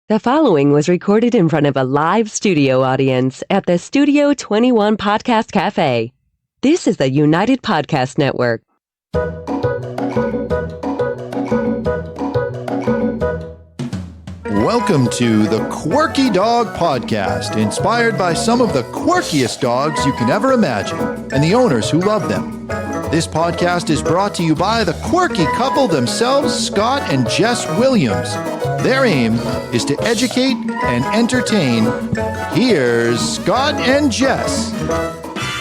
The following was recorded in front of a live studio audience at the Studio 21 Podcast Cafe. This is the United Podcast Network. Welcome to the Quirky Dog Podcast, inspired by some of the quirkiest dogs you can ever imagine, and the owners who love them. This podcast is brought to you by the quirky couple themselves, Scott and Jess Williams. Their aim is to educate and entertain. Here's Scott and Jess.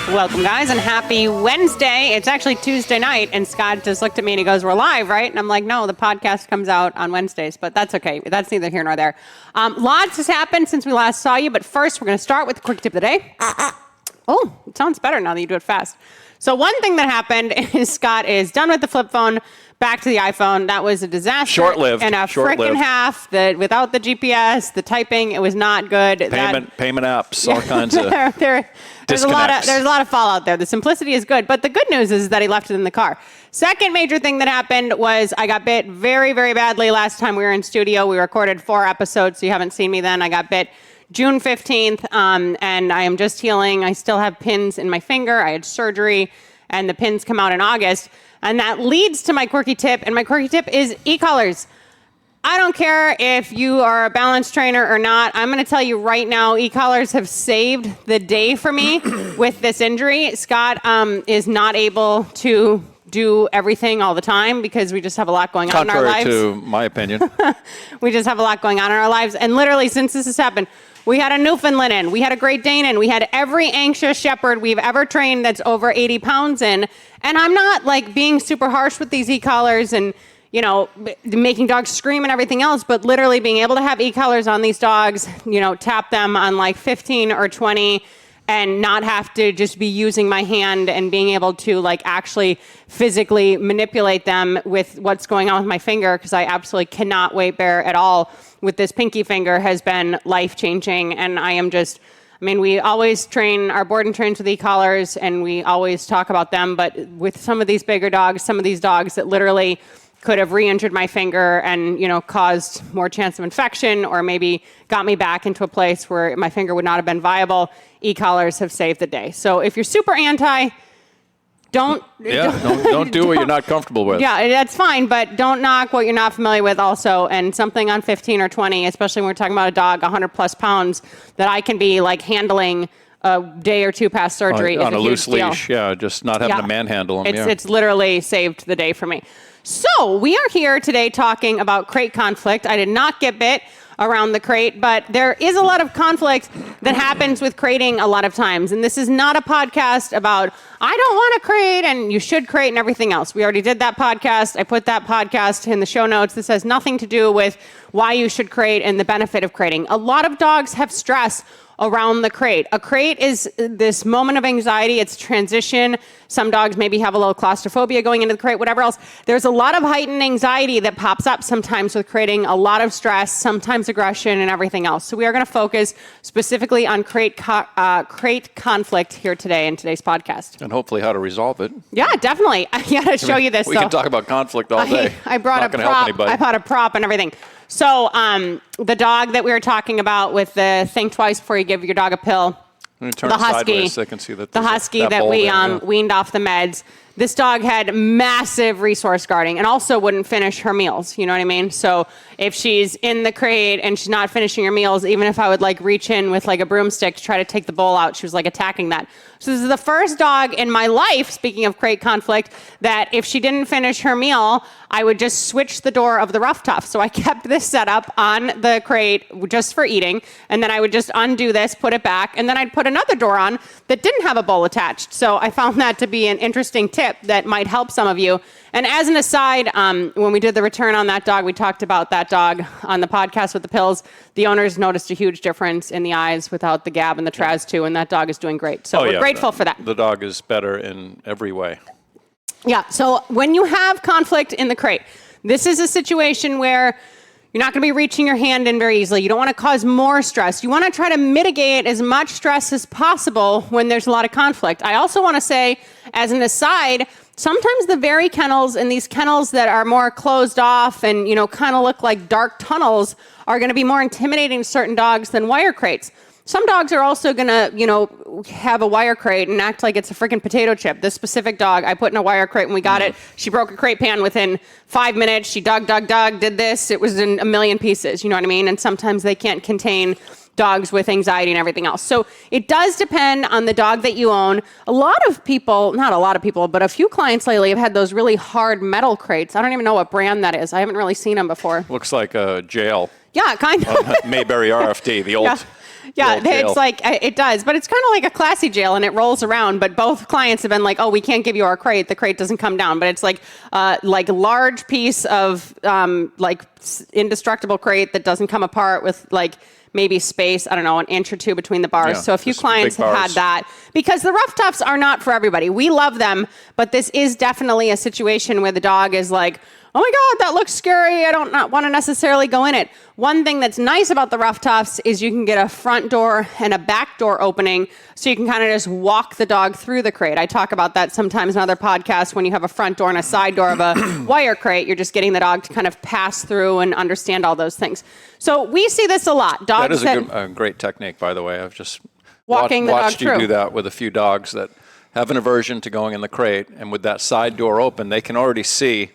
Welcome, guys, and happy Wednesday. It's actually Tuesday night, and Scott just looked at me and he goes, "We're live, right?" And I'm like, "No, the podcast comes out on Wednesdays," but that's okay. That's neither here nor there. Lots has happened since we last saw you, but first we're going to start with the quick tip of the day. Oh, it sounds better now that you do it fast. So one thing that happened is Scott is done with the flip phone, back to the iPhone. That was a disaster. Short-lived. And a frickin' half. Without the GPS, the typing, it was not good. Payment apps, all kinds of there's a lot of fallout there. The simplicity is good, but the good news is that he left it in the car. Second major thing that happened was I got bit very, very badly last time we were in studio. We recorded 4 episodes, so you haven't seen me then. I got bit June 15th, and I am just healing. I still have pins in my finger. I had surgery, and the pins come out in August. And that leads to my quirky tip, and my quirky tip is e-collars. I don't care if you are a balance trainer or not. I'm going to tell you right now, e-collars have saved the day for me with this injury. Scott is not able to do everything all the time because we just have a lot going on in our lives. Contrary to my opinion. We just have a lot going on in our lives. And literally, since this has happened, we had a Newfoundland in, we had a Great Dane in, we had every anxious shepherd we've ever trained that's over 80 pounds in. And I'm not like being super harsh with these e-collars and, you know, making dogs scream and everything else, but literally being able to have e-collars on these dogs, you know, tap them on like 15 or 20 and not have to just be using my hand and being able to like actually physically manipulate them with what's going on with my finger, because I absolutely cannot weight bear at all with this pinky finger, has been life-changing. And I am just, I mean, we always train, our board and trains with e-collars, and we always talk about them, but with some of these bigger dogs, some of these dogs that literally could have re-injured my finger and, you know, caused more chance of infection or maybe got me back into a place where my finger would not have been viable, e-collars have saved the day. So if you're super anti, don't do what you're not comfortable with. Yeah, that's fine, but don't knock what you're not familiar with also. And something on 15 or 20, especially when we're talking about a dog 100 plus pounds that I can be like handling a day or two past surgery on is a loose deal. leash, just not having to manhandle them. It's literally saved the day for me. So we are here today talking about crate conflict. I did not get bit around the crate, but there is a lot of conflict that happens with crating a lot of times. And this is not a podcast about, I don't want to crate and you should crate and everything else. We already did that podcast. I put that podcast in the show notes. This has nothing to do with why you should crate and the benefit of crating. A lot of dogs have stress around the crate. A crate is this moment of anxiety. It's transition. Some dogs maybe have a little claustrophobia going into the crate, whatever else. There's a lot of heightened anxiety that pops up sometimes with crating, a lot of stress, sometimes aggression and everything else. So we are going to focus specifically on crate conflict here today in today's podcast. And hopefully how to resolve it. Yeah, definitely. I got to show you this. We can talk about conflict all day. I brought a prop. I bought a prop and everything. So the dog that we were talking about with the think twice before you give your dog a pill, the husky, so they can see that that we weaned off the meds. This dog had massive resource guarding and also wouldn't finish her meals. You know what I mean? So if she's in the crate and she's not finishing her meals, even if I would like reach in with like a broomstick to try to take the bowl out, she was like attacking that. So this is the first dog in my life, speaking of crate conflict, that if she didn't finish her meal, I would just switch the door of the rough tough. So I kept this set up on the crate just for eating. And then I would just undo this, put it back, and then I'd put another door on that didn't have a bowl attached. So I found that to be an interesting tip that might help some of you. And as an aside, when we did the return on that dog, we talked about that dog on the podcast with the pills. The owners noticed a huge difference in the eyes without the gab and the traz too, and that dog is doing great. So we're grateful for that. The dog is better in every way. Yeah, so when you have conflict in the crate, this is a situation where you're not going to be reaching your hand in very easily. You don't want to cause more stress. You want to try to mitigate as much stress as possible when there's a lot of conflict. I also want to say, as an aside, sometimes the very kennels and these kennels that are more closed off and, kind of look like dark tunnels are going to be more intimidating to certain dogs than wire crates. Some dogs are also going to, have a wire crate and act like it's a freaking potato chip. This specific dog, I put in a wire crate when we got it. She broke a crate pan within 5 minutes. She dug, did this. It was in a million pieces. You know what I mean? And sometimes they can't contain dogs with anxiety and everything else. So it does depend on the dog that you own. A lot of people, not a lot of people, but a few clients lately have had those really hard metal crates. I don't even know what brand that is. I haven't really seen them before. Looks like a jail. Yeah, kind of. Mayberry RFD, the old... Yeah, it's like, it does, but it's kind of like a classy jail and it rolls around, but both clients have been like, oh, we can't give you our crate. The crate doesn't come down, but it's like large piece of indestructible crate that doesn't come apart with like maybe space, I don't know, an inch or two between the bars. Yeah, so a few clients have had that because the rough toughs are not for everybody. We love them, but this is definitely a situation where the dog is like, oh my God, that looks scary. I don't want to necessarily go in it. One thing that's nice about the rough toughs is you can get a front door and a back door opening so you can kind of just walk the dog through the crate. I talk about that sometimes in other podcasts when you have a front door and a side door of a wire crate. You're just getting the dog to kind of pass through and understand all those things. So we see this a lot. Dogs that is a great technique, by the way. I've just watched you do that with a few dogs that have an aversion to going in the crate. And with that side door open, they can already see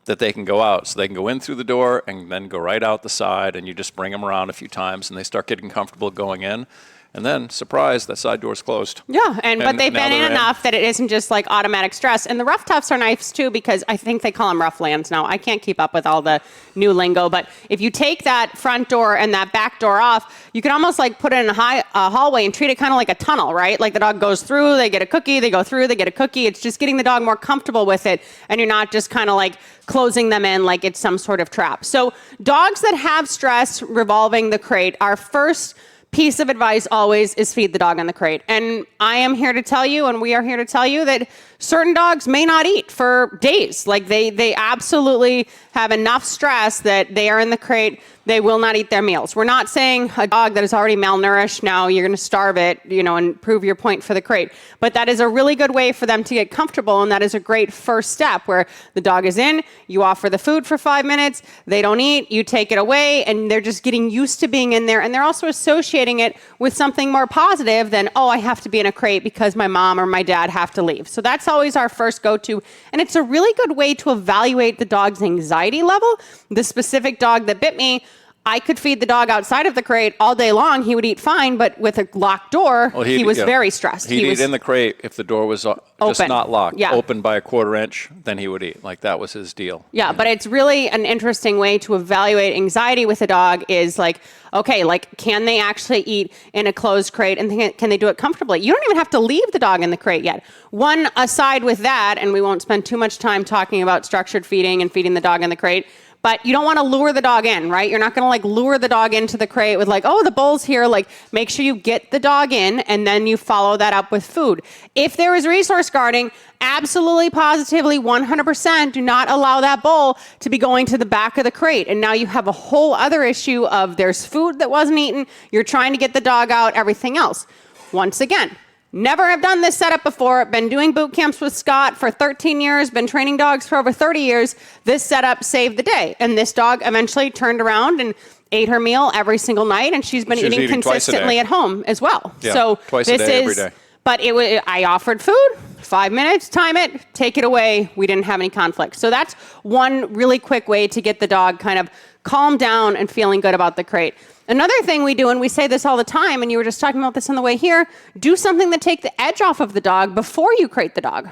that they can go out. So they can go in through the door and then go right out the side, and you just bring them around a few times and they start getting comfortable going in. And then, surprise, that side door's closed. Yeah, but they've been in enough that it isn't just like automatic stress. And the rough toughs are nice too because I think they call them rough lands now. I can't keep up with all the new lingo, but if you take that front door and that back door off, you can almost like put it in a hallway and treat it kind of like a tunnel, right? Like the dog goes through, they get a cookie, they go through, they get a cookie. It's just getting the dog more comfortable with it, and you're not just kind of like closing them in like it's some sort of trap. So dogs that have stress revolving the crate, our first piece of advice always is feed the dog in the crate. And I am here to tell you, and we are here to tell you that certain dogs may not eat for days. Like they absolutely have enough stress that they are in the crate. They will not eat their meals. We're not saying a dog that is already malnourished, now you're going to starve it, and prove your point for the crate. But that is a really good way for them to get comfortable, and that is a great first step where the dog is in, you offer the food for 5 minutes, they don't eat, you take it away, and they're just getting used to being in there. And they're also associating it with something more positive than, oh, I have to be in a crate because my mom or my dad have to leave. So that's always our first go-to. And it's a really good way to evaluate the dog's anxiety level. The specific dog that bit me, I could feed the dog outside of the crate all day long. He would eat fine, but with a locked door, he was very stressed. He'd eat in the crate if the door was just not locked, yeah. Open by a 1/4 inch, then he would eat. Like that was his deal. Yeah, but it's really an interesting way to evaluate anxiety with a dog is like, okay, like can they actually eat in a closed crate and can they do it comfortably? You don't even have to leave the dog in the crate yet. One aside with that, and we won't spend too much time talking about structured feeding and feeding the dog in the crate, but you don't want to lure the dog in, right? You're not going to like lure the dog into the crate with like, oh, the bowl's here. Like make sure you get the dog in and then you follow that up with food. If there is resource guarding, absolutely, positively, 100% do not allow that bowl to be going to the back of the crate. And now you have a whole other issue of there's food that wasn't eaten. You're trying to get the dog out, everything else. Once again, never have done this setup before. Been doing boot camps with Scott for 13 years, been training dogs for over 30 years. This setup saved the day. And this dog eventually turned around and ate her meal every single night, and she's been eating consistently at home as well. Yeah, so twice a day, every day. But I offered food, 5 minutes, time it, take it away. We didn't have any conflict. So that's one really quick way to get the dog kind of calmed down and feeling good about the crate. Another thing we do, and we say this all the time, and you were just talking about this on the way here, do something to take the edge off of the dog before you crate the dog.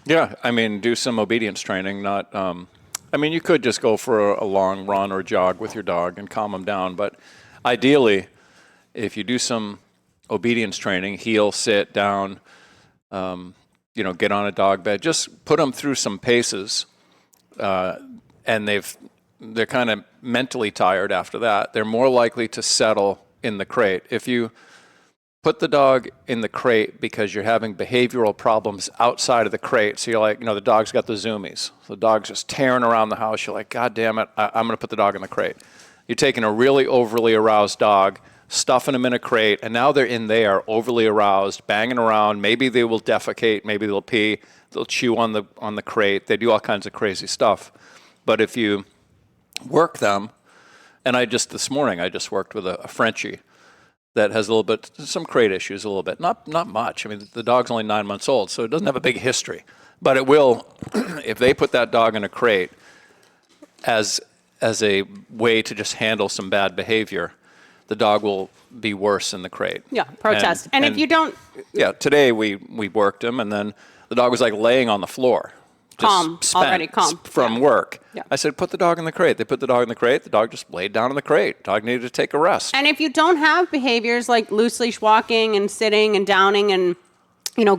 Yeah, I mean, do some obedience training. You could just go for a long run or jog with your dog and calm them down. But ideally, if you do some obedience training, heel, sit, down, get on a dog bed, just put them through some paces, and they're kind of mentally tired after that. They're more likely to settle in the crate. If you put the dog in the crate because you're having behavioral problems outside of the crate, so you're like, the dog's got the zoomies. So the dog's just tearing around the house. You're like, God damn it, I'm going to put the dog in the crate. You're taking a really overly aroused dog, stuffing them in a crate, and now they're in there overly aroused, banging around. Maybe they will defecate, maybe they'll pee, they'll chew on the crate. They do all kinds of crazy stuff. But if you work them, and this morning I just worked with a Frenchie that has some crate issues a little bit. Not much. I mean, the dog's only 9 months old, so it doesn't have a big history. But it will, if they put that dog in a crate as a way to just handle some bad behavior, the dog will be worse in the crate. Yeah, protest. And if you don't... Yeah, today we worked him, and then the dog was like laying on the floor. Calm, already calm. From work. Yeah. I said, put the dog in the crate. They put the dog in the crate. The dog just laid down in the crate. Dog needed to take a rest. And if you don't have behaviors like loose leash walking and sitting and downing and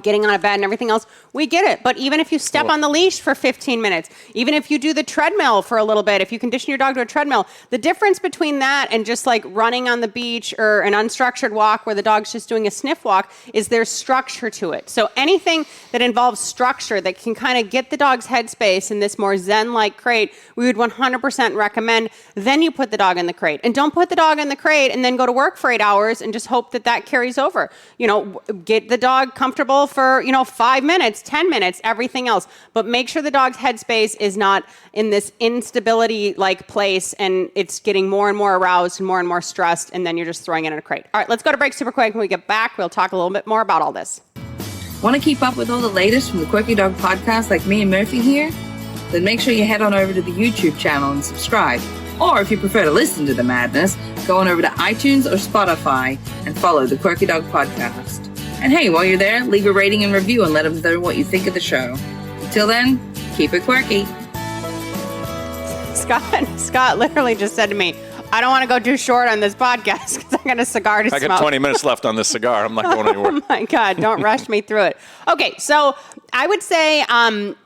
getting on a bed and everything else, we get it. But even if you step on the leash for 15 minutes, even if you do the treadmill for a little bit, if you condition your dog to a treadmill, the difference between that and just like running on the beach or an unstructured walk where the dog's just doing a sniff walk is there's structure to it. So anything that involves structure that can kind of get the dog's headspace in this more Zen-like crate, we would 100% recommend. Then you put the dog in the crate. And don't put the dog in the crate and then go to work for 8 hours and just hope that carries over. Get the dog comfortable for 5 minutes, 10 minutes, everything else, but make sure the dog's headspace is not in this instability like place and it's getting more and more aroused and more stressed, and then you're just throwing it in a crate. All right, let's go to break super quick. When we get back, we'll talk a little bit more about all this. Want to keep up with all the latest from the Quirky Dog podcast like me and Murphy here? Then make sure you head on over to the YouTube channel and subscribe. Or if you prefer to listen to the madness, go on over to iTunes or Spotify and follow the Quirky Dog podcast. And hey, while you're there, leave a rating and review and let them know what you think of the show. Until then, keep it quirky. Scott literally just said to me, I don't want to go too short on this podcast because I got a cigar to smoke. I got 20 minutes left on this cigar. I'm not going anywhere. Oh my God, don't rush me through it. Okay, so I would say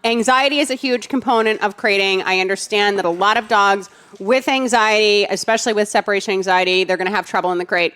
anxiety is a huge component of crating. I understand that a lot of dogs with anxiety, especially with separation anxiety, they're going to have trouble in the crate.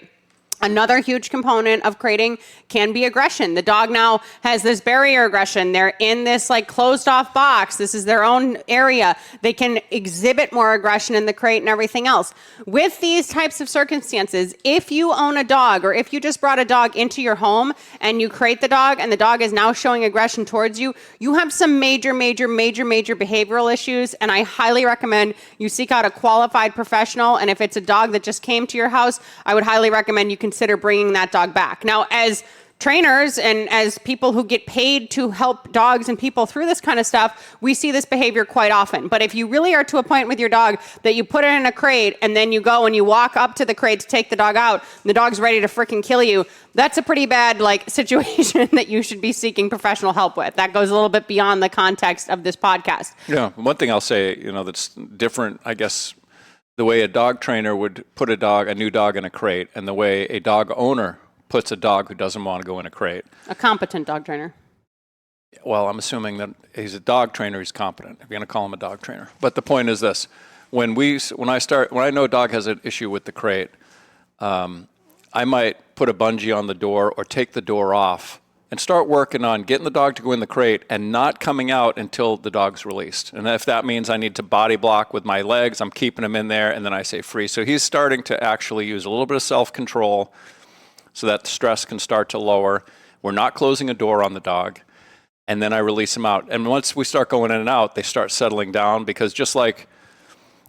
Another huge component of crating can be aggression. The dog now has this barrier aggression. They're in this like closed off box. This is their own area. They can exhibit more aggression in the crate and everything else. With these types of circumstances, if you own a dog or if you just brought a dog into your home and you crate the dog and the dog is now showing aggression towards you, you have some major behavioral issues, and I highly recommend you seek out a qualified professional. And if it's a dog that just came to your house, I would highly recommend you consider bringing that dog back. Now, as trainers and as people who get paid to help dogs and people through this kind of stuff, we see this behavior quite often. But if you really are to a point with your dog that you put it in a crate and then you go and you walk up to the crate to take the dog out, and the dog's ready to freaking kill you, that's a pretty bad situation that you should be seeking professional help with. That goes a little bit beyond the context of this podcast. Yeah, one thing I'll say, that's different, I guess, the way a dog trainer would put a new dog in a crate, and the way a dog owner puts a dog who doesn't want to go in a crate. A competent dog trainer. Well, I'm assuming that he's a dog trainer, he's competent, if you're going to call him a dog trainer. But the point is this. When I know a dog has an issue with the crate, I might put a bungee on the door or take the door off and start working on getting the dog to go in the crate and not coming out until the dog's released. And if that means I need to body block with my legs, I'm keeping him in there, and then I say free. So he's starting to actually use a little bit of self-control so that the stress can start to lower. We're not closing a door on the dog. And then I release him out. And once we start going in and out, they start settling down, because just like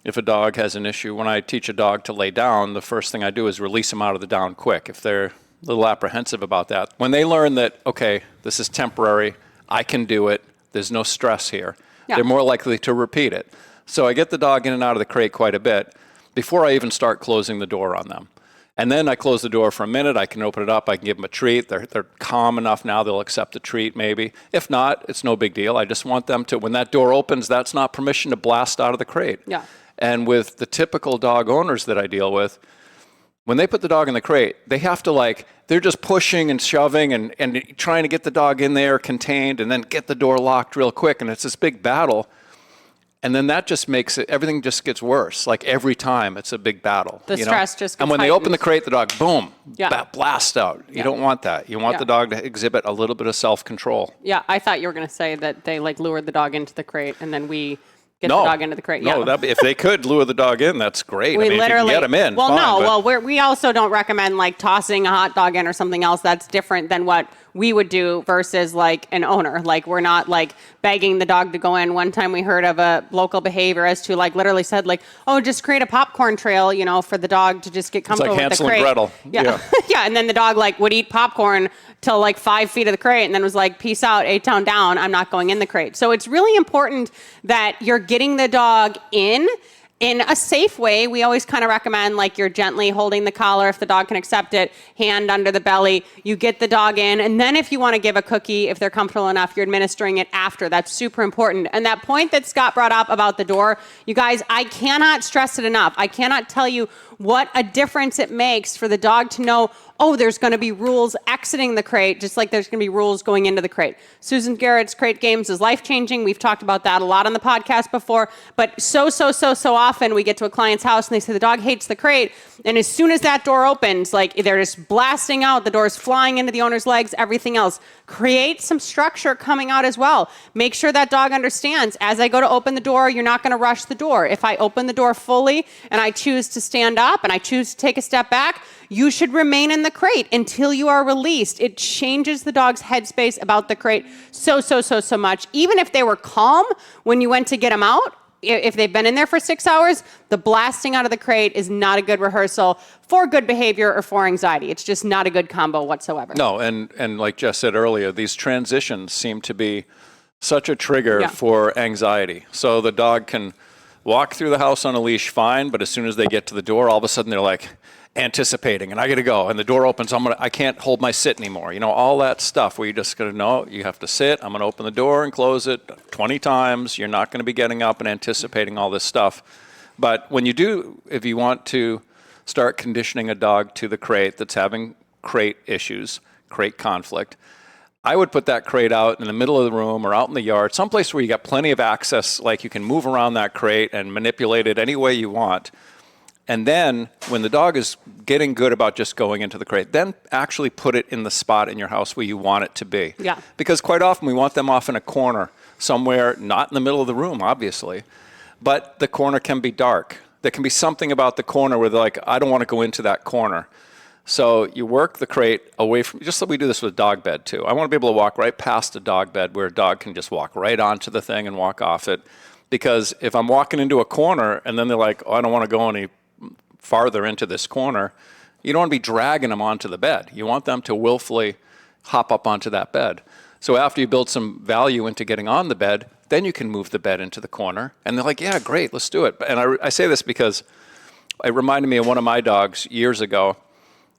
if a dog has an issue, when I teach a dog to lay down, the first thing I do is release them out of the down quick. If they're a little apprehensive about that. When they learn that, okay, this is temporary, I can do it, there's no stress here, they're more likely to repeat it. So I get the dog in and out of the crate quite a bit before I even start closing the door on them. And then I close the door for a minute, I can open it up, I can give them a treat. They're calm enough now, they'll accept a treat maybe. If not, it's no big deal. I just want them to, when that door opens, that's not permission to blast out of the crate. Yeah. And with the typical dog owners that I deal with, when they put the dog in the crate, they have to they're just pushing and shoving and trying to get the dog in there contained and then get the door locked real quick. And it's this big battle. And then that just makes it, everything just gets worse. Like every time it's a big battle. The stress just gets And when they open the crate, the dog, boom, blast out. You don't want that. You want the dog to exhibit a little bit of self-control. Yeah, I thought you were going to say that they lured the dog into the crate and then we get the dog into the crate. No, yeah. if they could lure the dog in, that's great. We I mean, literally if you can get them in. Well, fine, no. but- Well, we also don't recommend like tossing a hot dog in or something else. That's different than what we would do versus like an owner. Like we're not like begging the dog to go in. One time we heard of a local behavior as to like literally said like, oh, just create a popcorn trail, you know, for the dog to just get comfortable It's like with the Hansel crate. and Gretel. Yeah. Yeah. And then the dog like would eat popcorn till like 5 feet of the crate and then was like, peace out, A-town down. I'm not going in the crate. So it's really important that you're getting the dog in a safe way. We always kind of recommend like you're gently holding the collar if the dog can accept it, hand under the belly, you get the dog in. And then if you want to give a cookie, if they're comfortable enough, you're administering it after. That's super important. And that point that Scott brought up about the door, you guys, I cannot stress it enough. I cannot tell you what a difference it makes for the dog to know, oh, there's going to be rules exiting the crate, just like there's going to be rules going into the crate. Susan Garrett's Crate Games is life-changing. We've talked about that a lot on the podcast before, but so often we get to a client's house and they say the dog hates the crate, and as soon as that door opens, like they're just blasting out, the door's flying into the owner's legs, everything else. Create some structure coming out as well. Make sure that dog understands, as I go to open the door, you're not going to rush the door. If I open the door fully and I choose to stand up and I choose to take a step back, you should remain in the crate until you are released. It changes the dog's headspace about the crate so much. Even if they were calm when you went to get them out, if they've been in there for 6 hours, the blasting out of the crate is not a good rehearsal for good behavior or for anxiety. It's just not a good combo whatsoever. No, and like Jess said earlier, these transitions seem to be such a trigger for anxiety. So the dog can walk through the house on a leash fine, but as soon as they get to the door, all of a sudden they're like anticipating, and I got to go, and the door opens, I can't hold my sit anymore. You know, all that stuff where you just got to know you have to sit. I'm going to open the door and close it 20 times. You're not going to be getting up and anticipating all this stuff. But when you do, if you want to start conditioning a dog to the crate that's having crate issues, crate conflict, I would put that crate out in the middle of the room or out in the yard, someplace where you got plenty of access, like you can move around that crate and manipulate it any way you want. And then when the dog is getting good about just going into the crate, then actually put it in the spot in your house where you want it to be. Yeah. Because quite often we want them off in a corner somewhere, not in the middle of the room, obviously, but the corner can be dark. There can be something about the corner where they're like, I don't want to go into that corner. So you work the crate away from, just like we do this with dog bed too. I want to be able to walk right past a dog bed where a dog can just walk right onto the thing and walk off it. Because if I'm walking into a corner and then they're like, oh, I don't want to go any farther into this corner, you don't want to be dragging them onto the bed. You want them to willfully hop up onto that bed. So after you build some value into getting on the bed, then you can move the bed into the corner. And they're like, yeah, great, let's do it. And I say this because it reminded me of one of my dogs years ago.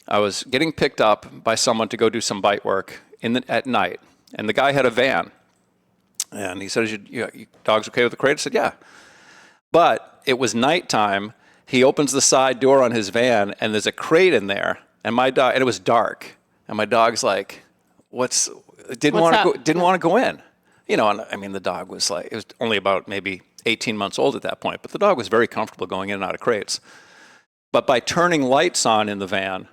I was getting picked up by someone to go do some bite work at night. And the guy had a van. And he said, your dog's okay with the crate? I said, yeah. But it was nighttime. He opens the side door on his van, and there's a crate in there. And my dog, and it was dark. And my dog's like, didn't want to go in. You know, and I mean, the dog was like, it was only about maybe 18 months old at that point, but the dog was very comfortable going in and out of crates. But by turning lights on in the van,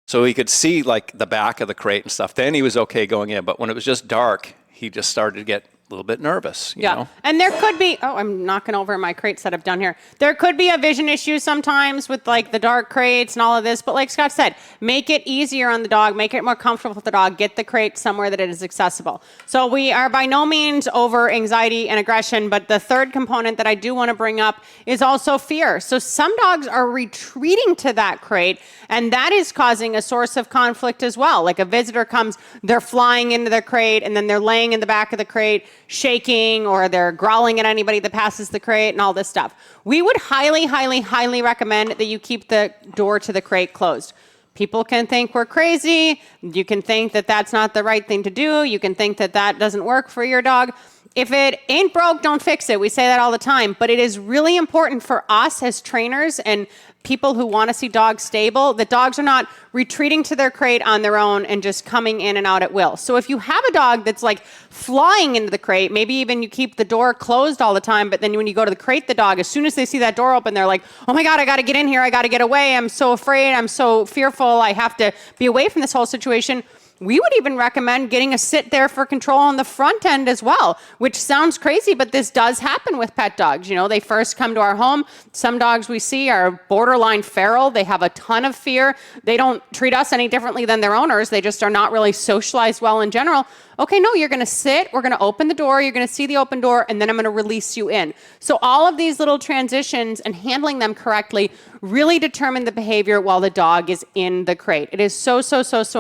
so he could see like the back of the crate and stuff, then he was okay going in. But when it was just dark, he just started to get a little bit nervous. You know? And there could be, I'm knocking over my crate setup down here. There could be a vision issue sometimes with like the dark crates and all of this, but like Scott said, make it easier on the dog, make it more comfortable for the dog, get the crate somewhere that it is accessible. So we are by no means over anxiety and aggression, but the third component that I do want to bring up is also fear. So some dogs are retreating to that crate, and that is causing a source of conflict as well. Like a visitor comes, they're flying into the crate, and then they're laying in the back of the crate, shaking, or they're growling at anybody that passes the crate and all this stuff. We would highly recommend that you keep the door to the crate closed. People can think we're crazy. You can think that that's not the right thing to do. You can think that that doesn't work for your dog. If it ain't broke, don't fix it. We say that all the time, but it is really important for us as trainers and people who want to see dogs stable, that dogs are not retreating to their crate on their own and just coming in and out at will. So if you have a dog that's like flying into the crate, maybe even you keep the door closed all the time, but then when you go to the crate the dog, as soon as they see that door open, they're like, oh my God, I got to get in here. I got to get away. I'm so afraid. I'm so fearful. I have to be away from this whole situation. We would even recommend getting a sit there for control on the front end as well, which sounds crazy, but this does happen with pet dogs. You know, they first come to our home. Some dogs we see are borderline feral. They have a ton of fear. They don't treat us any differently than their owners. They just are not really socialized well in general. Okay, no, you're going to sit, we're going to open the door, you're going to see the open door, and then I'm going to release you in. So all of these little transitions and handling them correctly really determine the behavior while the dog is in the crate. It is so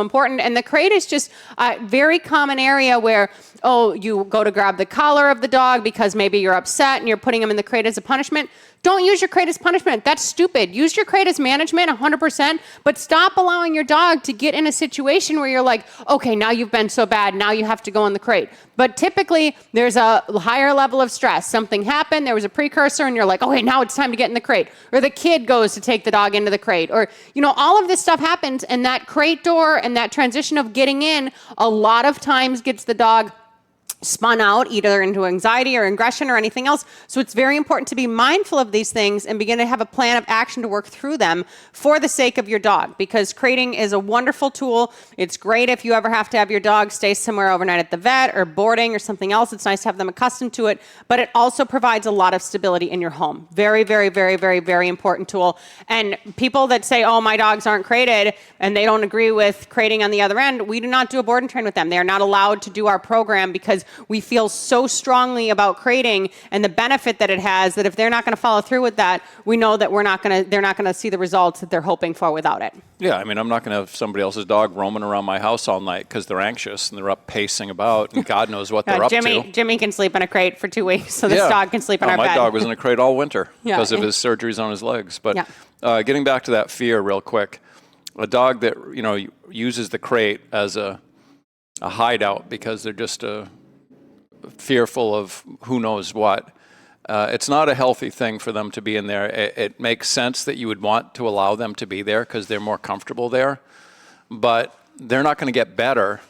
important. And the crate is just a very common area where, you go to grab the collar of the dog because maybe you're upset and you're putting him in the crate as a punishment. Don't use your crate as punishment. That's stupid. Use your crate as management 100%, but stop allowing your dog to get in a situation where you're like, okay, now you've been so bad, now you have to go in the crate. But typically, there's a higher level of stress. Something happened, there was a precursor, and you're like, okay, now it's time to get in the crate. Or the kid goes to take the dog into the crate. Or, all of this stuff happens, and that crate door and that transition of getting in a lot of times gets the dog spun out either into anxiety or aggression or anything else. So it's very important to be mindful of these things and begin to have a plan of action to work through them for the sake of your dog, because crating is a wonderful tool. It's great if you ever have to have your dog stay somewhere overnight at the vet or boarding or something else. It's nice to have them accustomed to it, but it also provides a lot of stability in your home. Very, very, very, very, very important tool. And people that say, my dogs aren't crated, and they don't agree with crating on the other end, we do not do a board and train with them. They are not allowed to do our program because we feel so strongly about crating and the benefit that it has that if they're not going to follow through with that, we know that they're not going to see the results that they're hoping for without it. Yeah, I mean, I'm not going to have somebody else's dog roaming around my house all night because they're anxious and they're up pacing about and God knows what they're up to. Jimmy can sleep in a crate for 2 weeks, so this dog can sleep in our bed. My dog was in a crate all winter because of his surgeries on his legs. But getting back to that fear real quick, a dog that uses the crate as a hideout because they're just fearful of who knows what. It's not a healthy thing for them to be in there. It makes sense that you would want to allow them to be there because they're more comfortable there, but they're not going to get better.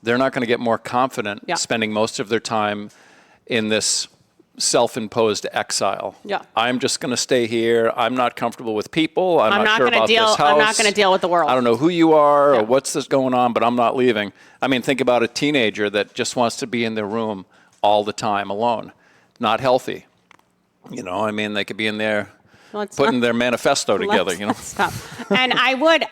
They're not going to get more confident spending most of their time in this self-imposed exile. I'm just going to stay here. I'm not comfortable with people. I'm not sure about this house. I'm not going to deal with the world. I don't know who you are or what's this going on, but I'm not leaving. I mean, think about a teenager that just wants to be in their room all the time alone. Not healthy. I mean, they could be in there putting their manifesto together, And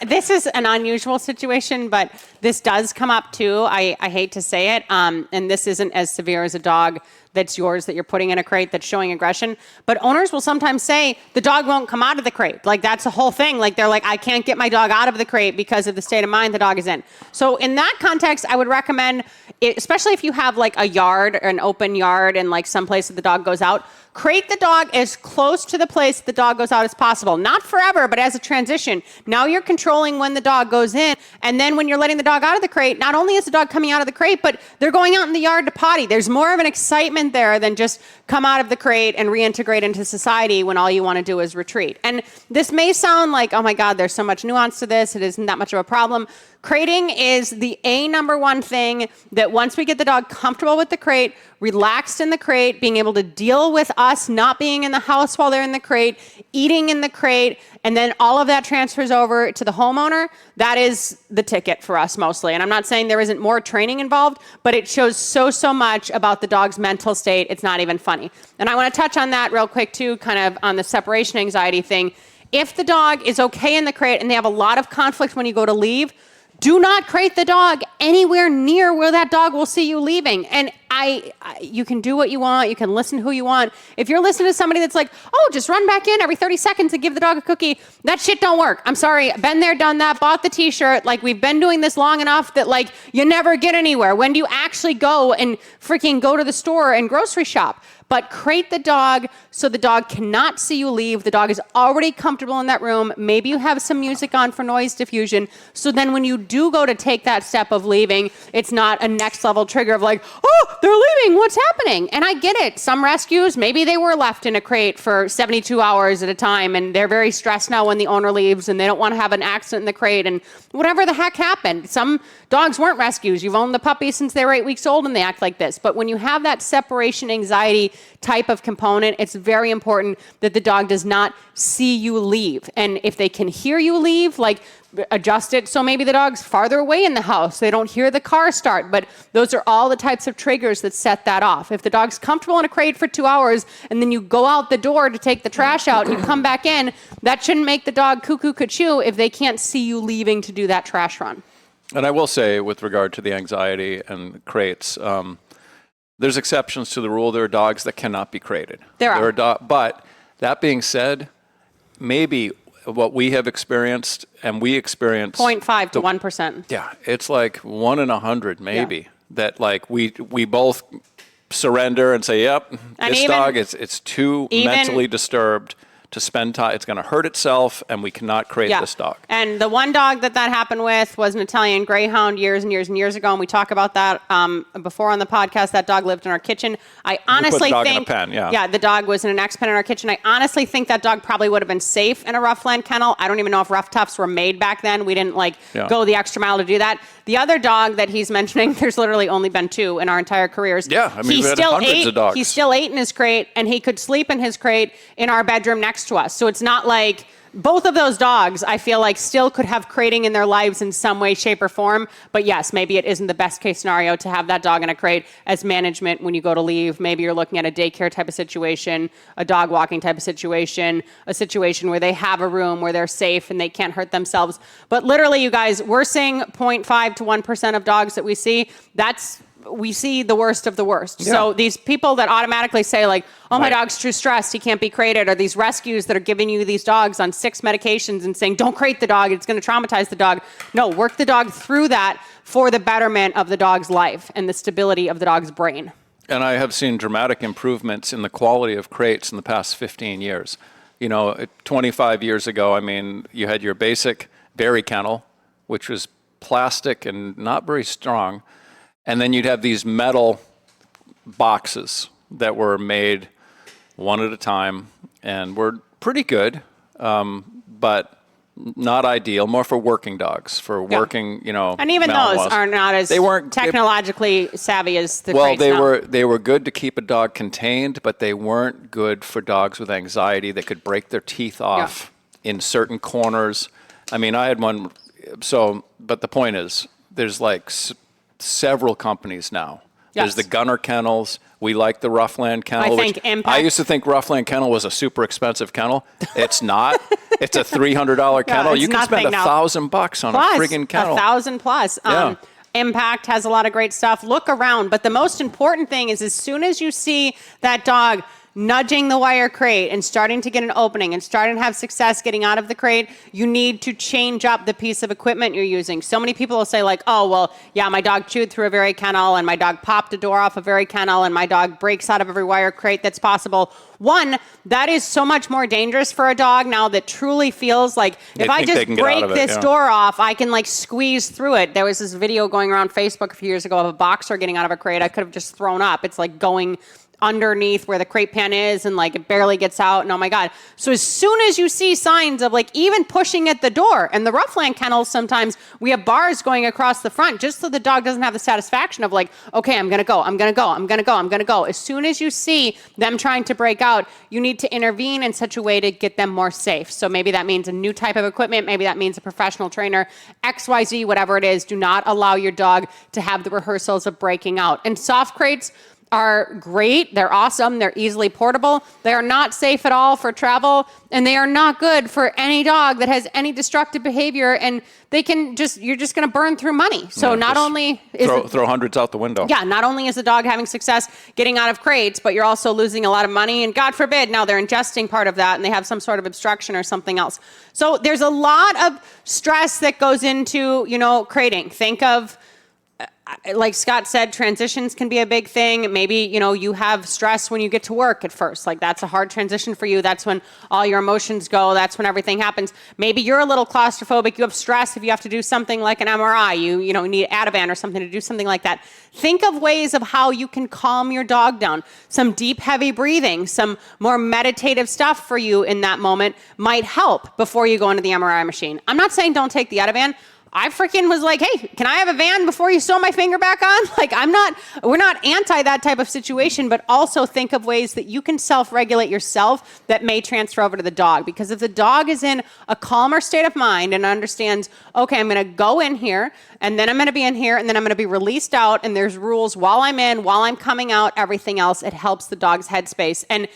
this is an unusual situation, but this does come up too. I hate to say it. And this isn't as severe as a dog that's yours that you're putting in a crate that's showing aggression. But owners will sometimes say the dog won't come out of the crate. Like that's the whole thing. Like they're like, I can't get my dog out of the crate because of the state of mind the dog is in. So in that context, I would recommend, especially if you have like a yard or an open yard and like some place that the dog goes out, crate the dog as close to the place the dog goes out as possible. Not forever, but as a transition. Now you're controlling when the dog goes in. And then when you're letting the dog out of the crate, not only is the dog coming out of the crate, but they're going out in the yard to potty. There's more of an excitement there than just come out of the crate and reintegrate into society when all you want to do is retreat. And this may sound like, oh my God, there's so much nuance to this. It isn't that much of a problem. Crating is the number one thing that once we get the dog comfortable with the crate, relaxed in the crate, being able to deal with us not being in the house while they're in the crate, eating in the crate, and then all of that transfers over to the homeowner, that is the ticket for us mostly. And I'm not saying there isn't more training involved, but it shows so much about the dog's mental state. It's not even funny. And I want to touch on that real quick too, kind of on the separation anxiety thing. If the dog is okay in the crate and they have a lot of conflict when you go to leave, do not crate the dog anywhere near where that dog will see you leaving. And you can do what you want. You can listen to who you want. If you're listening to somebody that's like, just run back in every 30 seconds and give the dog a cookie, that shit don't work. I'm sorry. Been there, done that, bought the t-shirt. Like we've been doing this long enough that like you never get anywhere. When do you actually go and freaking go to the store and grocery shop? But crate the dog so the dog cannot see you leave. The dog is already comfortable in that room. Maybe you have some music on for noise diffusion. So then when you do go to take that step of leaving, it's not a next level trigger of like, they're leaving, what's happening? And I get it. Some rescues, maybe they were left in a crate for 72 hours at a time and they're very stressed now when the owner leaves and they don't want to have an accident in the crate and whatever the heck happened. Some dogs weren't rescues. You've owned the puppy since they were 8 weeks old and they act like this. But when you have that separation anxiety type of component, it's very important that the dog does not see you leave. And if they can hear you leave, like adjust it so maybe the dog's farther away in the house. They don't hear the car start. But those are all the types of triggers that set that off. If the dog's comfortable in a crate for 2 hours and then you go out the door to take the trash out and you come back in, that shouldn't make the dog cuckoo-cuckoo if they can't see you leaving to do that trash run. And I will say, with regard to the anxiety and crates, there's exceptions to the rule. There are dogs that cannot be crated. There are. But that being said, maybe what we have experienced, and we experienced 0.5 to 1%. Yeah, it's like 1 in 100 maybe that like we both surrender and say, yep, And this even- dog it's too mentally disturbed to spend time. It's going to hurt itself, and we cannot crate this dog. And the one dog that happened with was an Italian Greyhound years and years and years ago, and we talk about that before on the podcast. That dog lived in our kitchen. I honestly think... think... in a pen, yeah, the dog was in an X pen in our kitchen. I honestly think that dog probably would have been safe in a Roughland kennel. I don't even know if Rough Toughs were made back then. We didn't go the extra mile to do that. The other dog that he's mentioning, there's literally only been 2 in our entire careers. Yeah, I mean, we had hundreds of dogs. He still ate in his crate, and he could sleep in his crate in our bedroom next to us. So it's not like both of those dogs, I feel like, still could have crating in their lives in some way, shape, or form. But yes, maybe it isn't the best case scenario to have that dog in a crate as management when you go to leave. Maybe you're looking at a daycare type of situation, a dog walking type of situation, a situation where they have a room where they're safe and they can't hurt themselves. But literally, you guys, we're seeing 0.5 to 1% of dogs that we see. We see the worst of the worst. Yeah. So these people that automatically say like, oh, my dog's too stressed, he can't be crated, or these rescues that are giving you these dogs on 6 medications and saying, don't crate the dog, it's going to traumatize the dog. No, work the dog through that for the betterment of the dog's life and the stability of the dog's brain. And I have seen dramatic improvements in the quality of crates in the past 15 years. 25 years ago, I mean, you had your basic berry kennel, which was plastic and not very strong. And then you'd have these metal boxes that were made one at a time and were pretty good, but not ideal, more for working dogs, for working, And even those are not as technologically savvy as the crates now. They were good to keep a dog contained, but they weren't good for dogs with anxiety that could break their teeth off in certain corners. I mean, I had one, but the point is, there's like several companies now. Yes. There's the Gunner Kennels. We like the Roughland Kennel. I used to think Roughland Kennel was a super expensive kennel. It's not. It's a $300 kennel. You can spend $1,000 on a friggin' kennel. $1,000 plus. Impact has a lot of great stuff. Look around. But the most important thing is as soon as you see that dog nudging the wire crate and starting to get an opening and starting to have success getting out of the crate, you need to change up the piece of equipment you're using. So many people will say like, oh, well, yeah, my dog chewed through a very kennel and my dog popped a door off a very kennel and my dog breaks out of every wire crate that's possible. One, that is so much more dangerous for a dog now that truly feels like if I just break this door off, I can like squeeze through it. There was this video going around Facebook a few years ago of a boxer getting out of a crate. I could have just thrown up. It's like going underneath where the crate pan is and like it barely gets out and oh my God. So as soon as you see signs of like even pushing at the door, and the Roughland kennels, sometimes we have bars going across the front just so the dog doesn't have the satisfaction of like, okay, I'm gonna go. As soon as you see them trying to break out, you need to intervene in such a way to get them more safe. So maybe that means a new type of equipment, maybe that means a professional trainer, XYZ, whatever it is. Do not allow your dog to have the rehearsals of breaking out. And soft crates are great. They're awesome. They're easily portable. They are not safe at all for travel, and they are not good for any dog that has any destructive behavior, and they can you're just going to burn through money. So not only is throw hundreds out the window. Yeah, not only is the dog having success getting out of crates, but you're also losing a lot of money, and God forbid, now they're ingesting part of that and they have some sort of obstruction or something else. So there's a lot of stress that goes into, crating. Think of, like Scott said, transitions can be a big thing. Maybe, you have stress when you get to work at first. Like that's a hard transition for you. That's when all your emotions go. That's when everything happens. Maybe you're a little claustrophobic. You have stress if you have to do something like an MRI. You need Ativan or something to do something like that. Think of ways of how you can calm your dog down. Some deep, heavy breathing, some more meditative stuff for you in that moment might help before you go into the MRI machine. I'm not saying don't take the Ativan. I freaking was like, hey, can I have a van before you sew my finger back on? Like, we're not anti that type of situation, but also think of ways that you can self-regulate yourself that may transfer over to the dog. Because if the dog is in a calmer state of mind and understands, okay, I'm going to go in here, and then I'm going to be in here, and then I'm going to be released out, and there's rules while I'm in, while I'm coming out, everything else, it helps the dog's headspace. And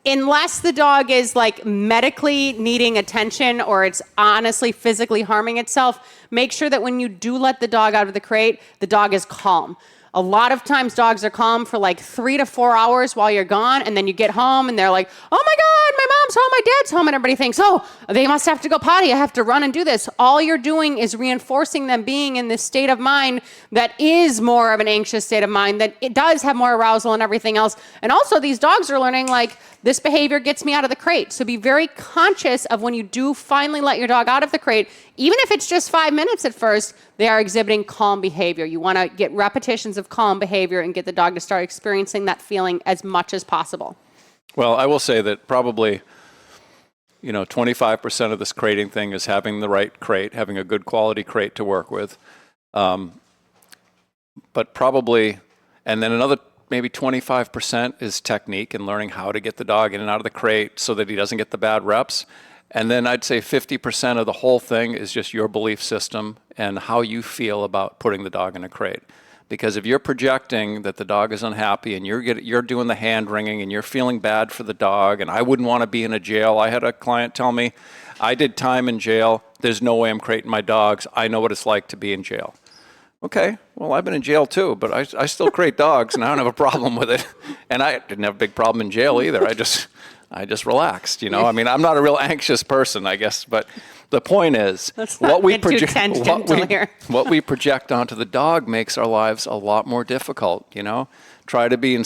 unless the dog is like medically needing attention or it's honestly physically harming itself, make sure that when you do let the dog out of the crate, the dog is calm. A lot of times dogs are calm for like 3 to 4 hours while you're gone, and then you get home and they're like, oh my God, my mom's home, my dad's home, and everybody thinks, oh, they must have to go potty, I have to run and do this. All you're doing is reinforcing them being in this state of mind that is more of an anxious state of mind, that it does have more arousal and everything else. And also these dogs are learning like, this behavior gets me out of the crate. So be very conscious of when you do finally let your dog out of the crate, even if it's just 5 minutes at first, they are exhibiting calm behavior. You want to get repetitions of calm behavior and get the dog to start experiencing that feeling as much as possible. Well, I will say that probably, 25% of this crating thing is having the right crate, having a good quality crate to work with. But probably, and then another maybe 25% is technique and learning how to get the dog in and out of the crate so that he doesn't get the bad reps. And then I'd say 50% of the whole thing is just your belief system and how you feel about putting the dog in a crate. Because if you're projecting that the dog is unhappy and you're doing the hand wringing and you're feeling bad for the dog, and I wouldn't want to be in a jail. I had a client tell me, I did time in jail. There's no way I'm crating my dogs. I know what it's like to be in jail. Okay, well, I've been in jail too, but I still crate dogs, and I don't have a problem with it. And I didn't have a big problem in jail either. I just relaxed, I mean, I'm not a real anxious person, I guess, but the point is, what we project onto the dog makes our lives a lot more difficult, Try to be in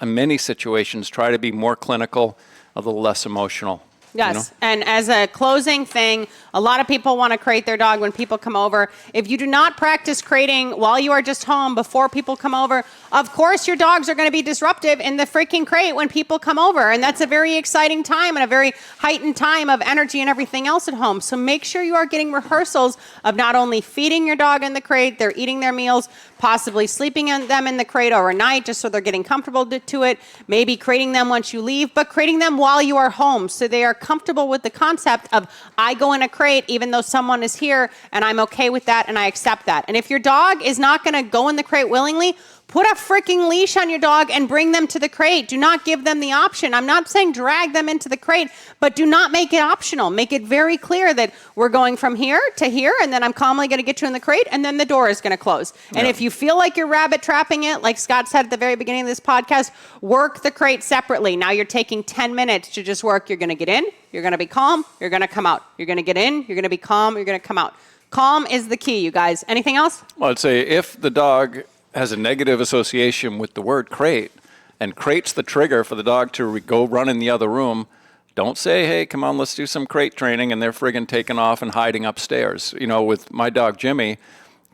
many situations, try to be more clinical, a little less emotional. Yes, and as a closing thing, a lot of people want to crate their dog when people come over. If you do not practice crating while you are just home before people come over, of course your dogs are going to be disruptive in the freaking crate when people come over. And that's a very exciting time and a very heightened time of energy and everything else at home. So make sure you are getting rehearsals of not only feeding your dog in the crate, they're eating their meals, possibly sleeping them in the crate overnight just so they're getting comfortable to it, maybe crating them once you leave, but crating them while you are home so they are comfortable with the concept of I go in a crate even though someone is here and I'm okay with that and I accept that. And if your dog is not going to go in the crate willingly, put a freaking leash on your dog and bring them to the crate. Do not give them the option. I'm not saying drag them into the crate, but do not make it optional. Make it very clear that we're going from here to here, and then I'm calmly going to get you in the crate, and then the door is going to close. And if you feel like you're rabbit trapping it, like Scott said at the very beginning of this podcast, work the crate separately. Now you're taking 10 minutes to just work. You're going to get in, you're going to be calm, you're going to come out. You're going to get in, you're going to be calm, you're going to come out. Calm is the key, you guys. Anything else? Well, I'd say if the dog has a negative association with the word crate, and crate's the trigger for the dog to go run in the other room, don't say, hey, come on, let's do some crate training, and they're friggin' taking off and hiding upstairs. With my dog Jimmy,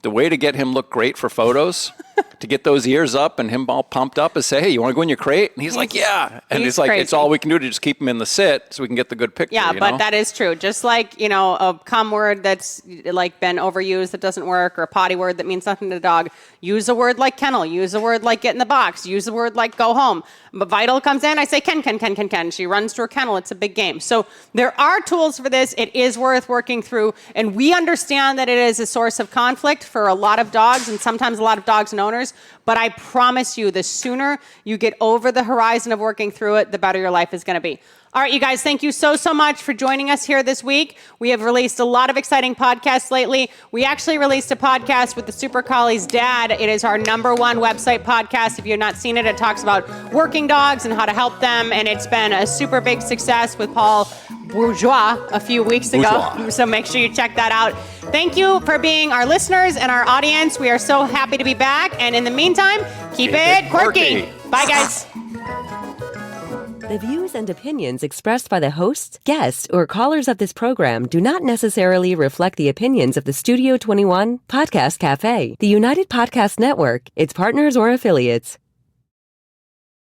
the way to get him look great for photos, to get those ears up and him all pumped up is say, hey, you want to go in your crate? And he's like, yeah. And it's like, it's all we can do to just keep him in the sit so we can get the good picture. Yeah, but that is true. Just like, a cum word that's like been overused that doesn't work, or a potty word that means nothing to the dog. Use a word like kennel. Use a word like get in the box. Use a word like go home. But Vital comes in, I say Ken. She runs to her kennel. It's a big game. So there are tools for this. It is worth working through. And we understand that it is a source of conflict for a lot of dogs and sometimes a lot of dogs and owners. But I promise you, the sooner you get over the horizon of working through it, the better your life is going to be. All right, you guys, thank you so much for joining us here this week. We have released a lot of exciting podcasts lately. We actually released a podcast with the Super Collie's dad. It is our #1 website podcast. If you have not seen it, it talks about working dogs and how to help them. And it's been a super big success with Paul Bourgeois a few weeks ago. So make sure you check that out. Thank you for being our listeners and our audience. We are so happy to be back. And in the meantime, keep it quirky. Bye, guys. The views and opinions expressed by the hosts, guests, or callers of this program do not necessarily reflect the opinions of the Studio 21 Podcast Cafe, the United Podcast Network, its partners, or affiliates.